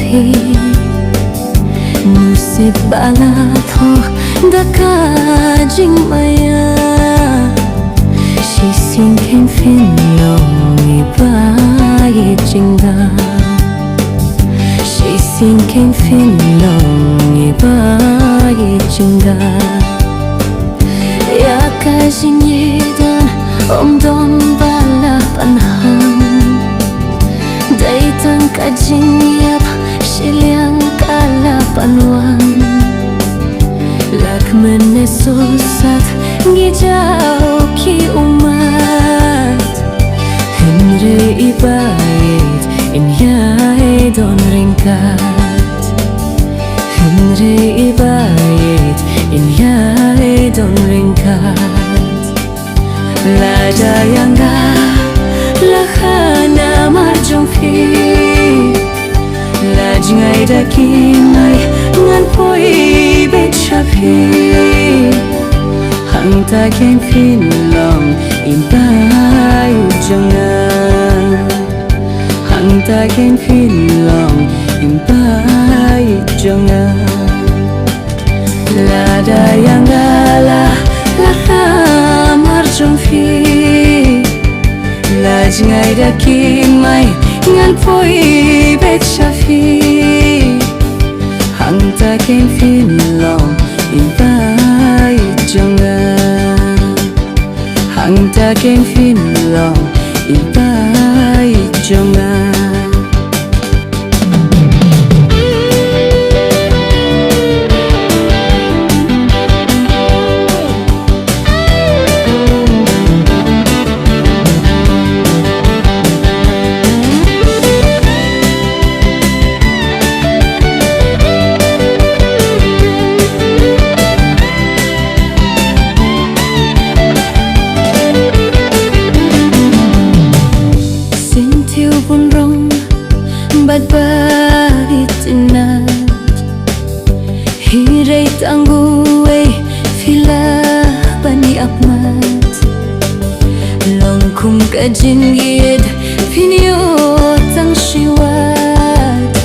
hi Nusip balat ho daka jing maya She sing ken fin long iba ye jingda She sing ken fin long iba ye jingda Ya ka jing yedan om don bala panhang Daitan ka jing yap shiliang kala panwan Lakmene sosat ngijau ki umat Henry ibayit inyai don ringkat Henry ibayit inyai don ringkat Lada yang ga lahana marjong fi Lajngai dakimai ngan poi bet shapi Hang ta ken fin long imbai jangan Hang ta ken fin long imbai jangan Lada yang galah lahamar jongfi Lajngai dakimai ngan poi bet shafi Hang ta ken fin long imbai jangan Hang ta ken fin long imbai jangan Bat bait inat Hiray tangguwe Fila bani akmat Longkum kajingid Pinyot ang siwat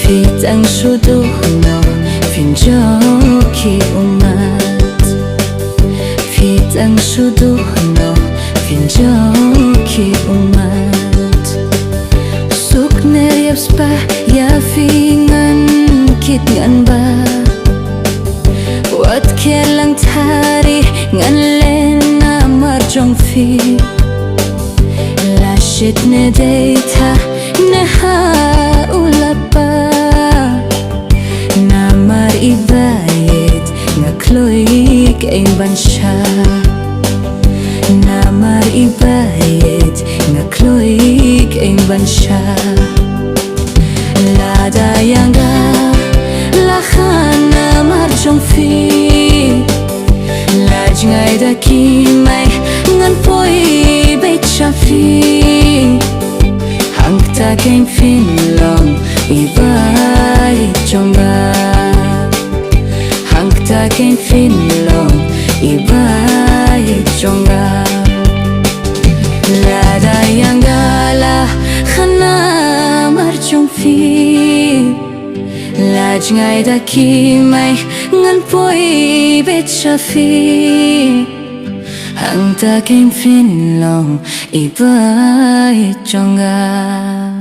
Fitang suduhno Finjoki umat Fitang suduhno Finjoki umat Neryaps pa yafingan kit ngan ba Wat kelang tari ngan lena marjong fi Lashit ne deita ne ha ulapa Namar ibayit nga kloy kain bansha Namar ibayit nga kloy kain bansha Lada yang ga lahana marjong fi Lajngai dakimai ngan poi bet shafi Hang ta ken fin long ibai jonga Hang ta ken fin long ibai jonga Lada yang ga lahana marjong fi Lajngai dakimai ngan poi bet shafi Hang ta ken fin long ibai jonga